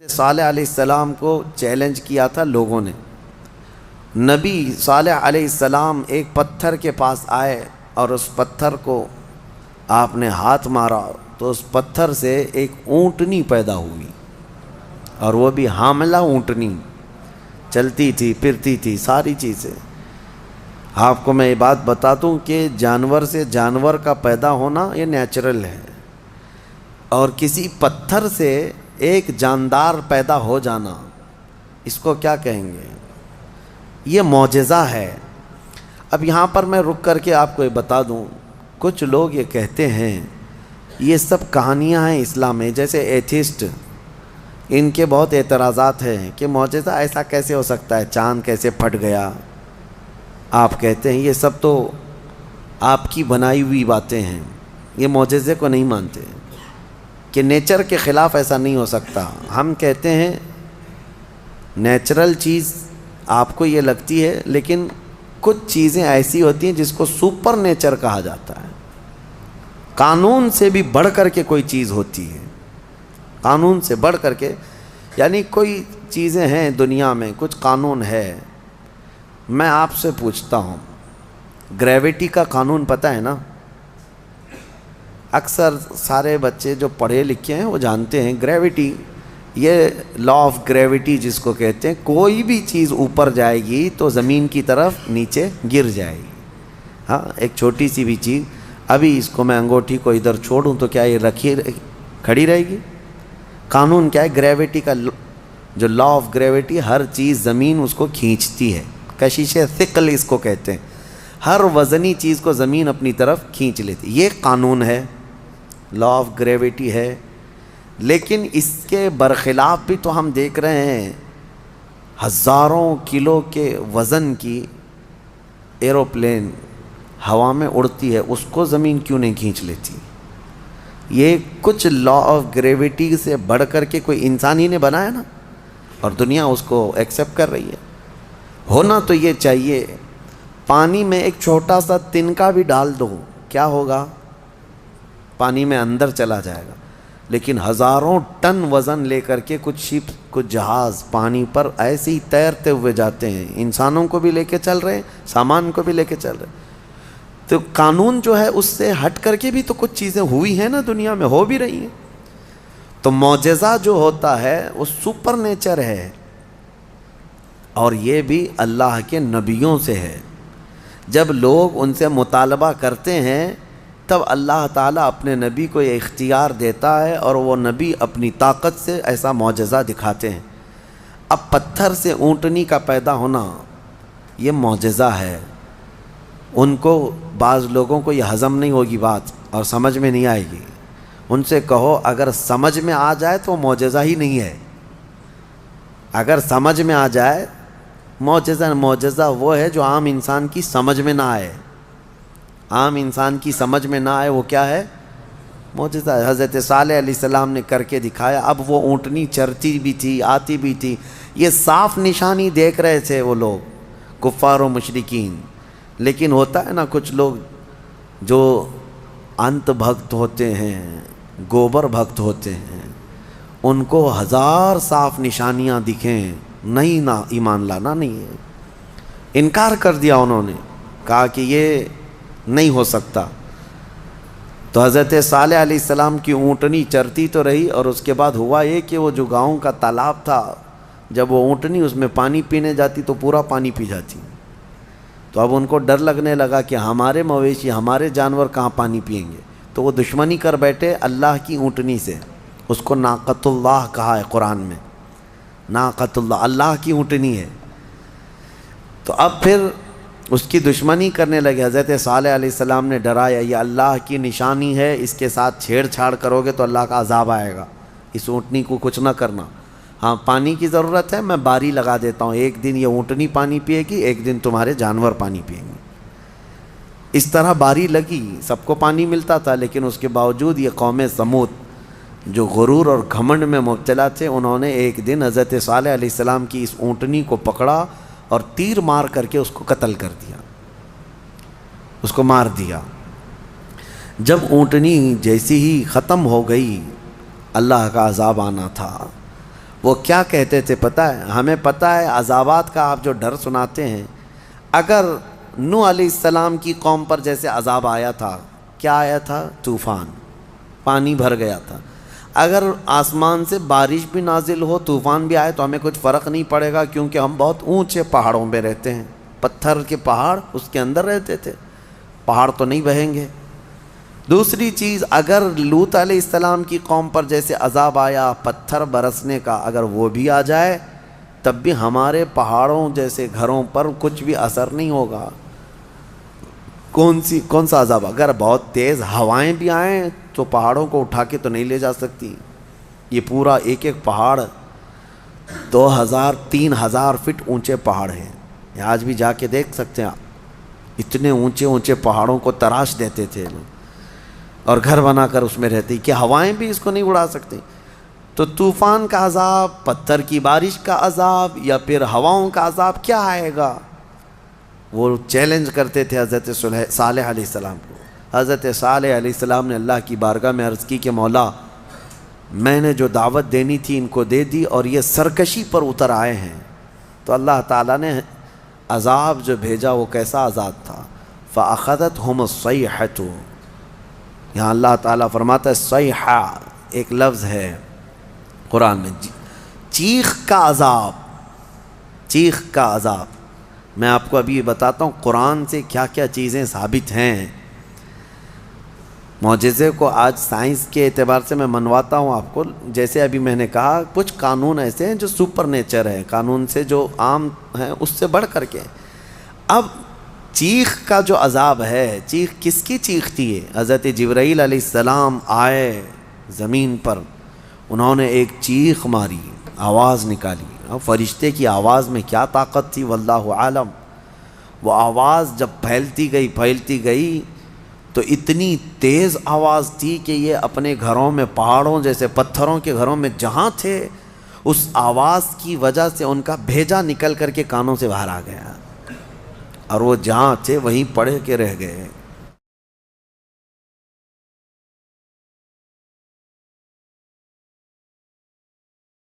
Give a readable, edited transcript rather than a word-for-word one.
صالح علیہ السلام کو چیلنج کیا تھا لوگوں نے۔ نبی صالح علیہ السلام ایک پتھر کے پاس آئے اور اس پتھر کو آپ نے ہاتھ مارا تو اس پتھر سے ایک اونٹنی پیدا ہوئی، اور وہ بھی حاملہ اونٹنی، چلتی تھی پھرتی تھی ساری چیزیں۔ آپ کو میں یہ بات بتا دوں کہ جانور سے جانور کا پیدا ہونا یہ نیچرل ہے، اور کسی پتھر سے ایک جاندار پیدا ہو جانا، اس کو کیا کہیں گے؟ یہ معجزہ ہے۔ اب یہاں پر میں رک کر کے آپ کو یہ بتا دوں، کچھ لوگ یہ کہتے ہیں یہ سب کہانیاں ہیں اسلام میں، جیسے ایتھسٹ، ان کے بہت اعتراضات ہیں کہ معجزہ ایسا کیسے ہو سکتا ہے، چاند کیسے پھٹ گیا۔ آپ کہتے ہیں یہ سب تو آپ کی بنائی ہوئی باتیں ہیں، یہ معجزے کو نہیں مانتے کہ نیچر کے خلاف ایسا نہیں ہو سکتا۔ ہم کہتے ہیں نیچرل چیز آپ کو یہ لگتی ہے، لیکن کچھ چیزیں ایسی ہوتی ہیں جس کو سپر نیچر کہا جاتا ہے۔ قانون سے بھی بڑھ کر کے کوئی چیز ہوتی ہے، قانون سے بڑھ کر کے، یعنی کوئی چیزیں ہیں دنیا میں، کچھ قانون ہے۔ میں آپ سے پوچھتا ہوں، گریویٹی کا قانون پتہ ہے نا؟ اکثر سارے بچے جو پڑھے لکھے ہیں وہ جانتے ہیں گریویٹی، یہ لا آف گریویٹی جس کو کہتے ہیں، کوئی بھی چیز اوپر جائے گی تو زمین کی طرف نیچے گر جائے گی۔ ہاں، ایک چھوٹی سی بھی چیز، ابھی اس کو میں انگوٹھی کو ادھر چھوڑوں تو کیا یہ رکھی کھڑی رہے گی؟ قانون کیا ہے؟ گریویٹی کا جو لا آف گریویٹی، ہر چیز زمین اس کو کھینچتی ہے، کشش ثقل اس کو کہتے ہیں، ہر وزنی چیز کو زمین اپنی طرف کھینچ لیتی، یہ قانون ہے، لا آف گریویٹی ہے۔ لیکن اس کے برخلاف بھی تو ہم دیکھ رہے ہیں، ہزاروں کلو کے وزن کی ایروپلین ہوا میں اڑتی ہے، اس کو زمین کیوں نہیں کھینچ لیتی؟ یہ کچھ لا آف گریویٹی سے بڑھ کر کے کوئی انسان ہی نے بنایا نا، اور دنیا اس کو ایکسیپٹ کر رہی ہے۔ ہونا تو یہ چاہیے، پانی میں ایک چھوٹا سا تنکا بھی ڈال دو، کیا ہوگا؟ پانی میں اندر چلا جائے گا۔ لیکن ہزاروں ٹن وزن لے کر کے کچھ شپ، کچھ جہاز پانی پر ایسے ہی تیرتے ہوئے جاتے ہیں، انسانوں کو بھی لے کے چل رہے ہیں، سامان کو بھی لے کے چل رہے ہیں۔ تو قانون جو ہے اس سے ہٹ کر کے بھی تو کچھ چیزیں ہوئی ہیں نا، دنیا میں ہو بھی رہی ہیں۔ تو معجزہ جو ہوتا ہے وہ سپر نیچر ہے، اور یہ بھی اللہ کے نبیوں سے ہے۔ جب لوگ ان سے مطالبہ کرتے ہیں تب اللہ تعالیٰ اپنے نبی کو یہ اختیار دیتا ہے، اور وہ نبی اپنی طاقت سے ایسا معجزہ دکھاتے ہیں۔ اب پتھر سے اونٹنی کا پیدا ہونا یہ معجزہ ہے۔ ان کو، بعض لوگوں کو یہ ہضم نہیں ہوگی بات اور سمجھ میں نہیں آئے گی، ان سے کہو اگر سمجھ میں آ جائے تو معجزہ ہی نہیں ہے۔ اگر سمجھ میں آ جائے، معجزہ وہ ہے جو عام انسان کی سمجھ میں نہ آئے، عام انسان کی سمجھ میں نہ آئے، وہ کیا ہے؟ معجزہ۔ حضرت صالح علیہ السلام نے کر کے دکھایا۔ اب وہ اونٹنی چرتی بھی تھی، آتی بھی تھی، یہ صاف نشانی دیکھ رہے تھے وہ لوگ، کفار و مشرکین۔ لیکن ہوتا ہے نا کچھ لوگ جو انت بھکت ہوتے ہیں، گوبر بھکت ہوتے ہیں، ان کو ہزار صاف نشانیاں دکھیں، نہیں، نہ ایمان لانا نہیں ہے، انکار کر دیا انہوں نے، کہا کہ یہ نہیں ہو سکتا۔ تو حضرت صالح علیہ السلام کی اونٹنی چرتی تو رہی، اور اس کے بعد ہوا یہ کہ وہ جو گاؤں کا تالاب تھا، جب وہ اونٹنی اس میں پانی پینے جاتی تو پورا پانی پی جاتی۔ تو اب ان کو ڈر لگنے لگا کہ ہمارے مویشی، ہمارے جانور کہاں پانی پئیں گے، تو وہ دشمنی کر بیٹھے اللہ کی اونٹنی سے۔ اس کو ناقۃ اللہ کہا ہے قرآن میں، ناقۃ اللہ، اللہ کی اونٹنی ہے۔ تو اب پھر اس کی دشمنی کرنے لگے۔ حضرت صالح علیہ السلام نے ڈرایا، یہ اللہ کی نشانی ہے، اس کے ساتھ چھیڑ چھاڑ کرو گے تو اللہ کا عذاب آئے گا، اس اونٹنی کو کچھ نہ کرنا۔ ہاں، پانی کی ضرورت ہے، میں باری لگا دیتا ہوں، ایک دن یہ اونٹنی پانی پیے گی، ایک دن تمہارے جانور پانی پئیں گے۔ اس طرح باری لگی، سب کو پانی ملتا تھا، لیکن اس کے باوجود یہ قوم سمود جو غرور اور گھمنڈ میں مبتلا تھے، انہوں نے ایک دن حضرت صالح علیہ السلام کی اس اونٹنی کو پکڑا اور تیر مار کر کے اس کو قتل کر دیا، اس کو مار دیا۔ جب اونٹنی جیسی ہی ختم ہو گئی، اللہ کا عذاب آنا تھا، وہ کیا کہتے تھے پتہ ہے؟ ہمیں پتہ ہے عذابات کا آپ جو ڈر سناتے ہیں، اگر نوح علیہ السلام کی قوم پر جیسے عذاب آیا تھا، کیا آیا تھا؟ طوفان، پانی بھر گیا تھا. اگر آسمان سے بارش بھی نازل ہو، طوفان بھی آئے تو ہمیں کچھ فرق نہیں پڑے گا، کیونکہ ہم بہت اونچے پہاڑوں پہ رہتے ہیں. پتھر کے پہاڑ اس کے اندر رہتے تھے، پہاڑ تو نہیں بہیں گے. دوسری چیز، اگر لوط علیہ السلام کی قوم پر جیسے عذاب آیا پتھر برسنے کا، اگر وہ بھی آ جائے تب بھی ہمارے پہاڑوں جیسے گھروں پر کچھ بھی اثر نہیں ہوگا. کون سا عذاب؟ اگر بہت تیز ہوائیں بھی آئیں تو پہاڑوں کو اٹھا کے تو نہیں لے جا سکتی. یہ پورا ایک ایک پہاڑ 2000-3000 فٹ اونچے پہاڑ ہیں. یہ آج بھی جا کے دیکھ سکتے ہیں آپ، اتنے اونچے اونچے پہاڑوں کو تراش دیتے تھے لوگ اور گھر بنا کر اس میں رہتے، کہ ہوائیں بھی اس کو نہیں اڑا سکتی. تو طوفان کا عذاب، پتھر کی بارش کا عذاب، یا پھر ہواؤں کا عذاب کیا آئے گا؟ وہ چیلنج کرتے تھے حضرت صالح علیہ السلام کو. حضرت صالح علیہ السلام نے اللہ کی بارگاہ میں عرض کی کہ مولا، میں نے جو دعوت دینی تھی ان کو دے دی اور یہ سرکشی پر اتر آئے ہیں. تو اللہ تعالیٰ نے عذاب جو بھیجا وہ کیسا عذاب تھا؟ فَأَخَذَتْهُمُ الصَّيْحَةُ. یہاں اللہ تعالیٰ فرماتا ہے صیحہ ایک لفظ ہے قرآن میں، چیخ کا عذاب، چیخ کا عذاب. میں آپ کو ابھی بتاتا ہوں قرآن سے کیا کیا چیزیں ثابت ہیں. معجزے کو آج سائنس کے اعتبار سے میں منواتا ہوں آپ کو. جیسے ابھی میں نے کہا کچھ قانون ایسے ہیں جو سپر نیچر ہے، قانون سے جو عام ہیں اس سے بڑھ کر کے. اب چیخ کا جو عذاب ہے، چیخ کس کی چیخ تھی؟ حضرت جبرائیل علیہ السلام آئے زمین پر، انہوں نے ایک چیخ ماری، آواز نکالی. فرشتے کی آواز میں کیا طاقت تھی واللہ عالم. وہ آواز جب پھیلتی گئی تو اتنی تیز آواز تھی کہ یہ اپنے گھروں میں، پہاڑوں جیسے پتھروں کے گھروں میں جہاں تھے، اس آواز کی وجہ سے ان کا بھیجا نکل کر کے کانوں سے باہر آ گیا، اور وہ جہاں تھے وہیں پڑے کے رہ گئے.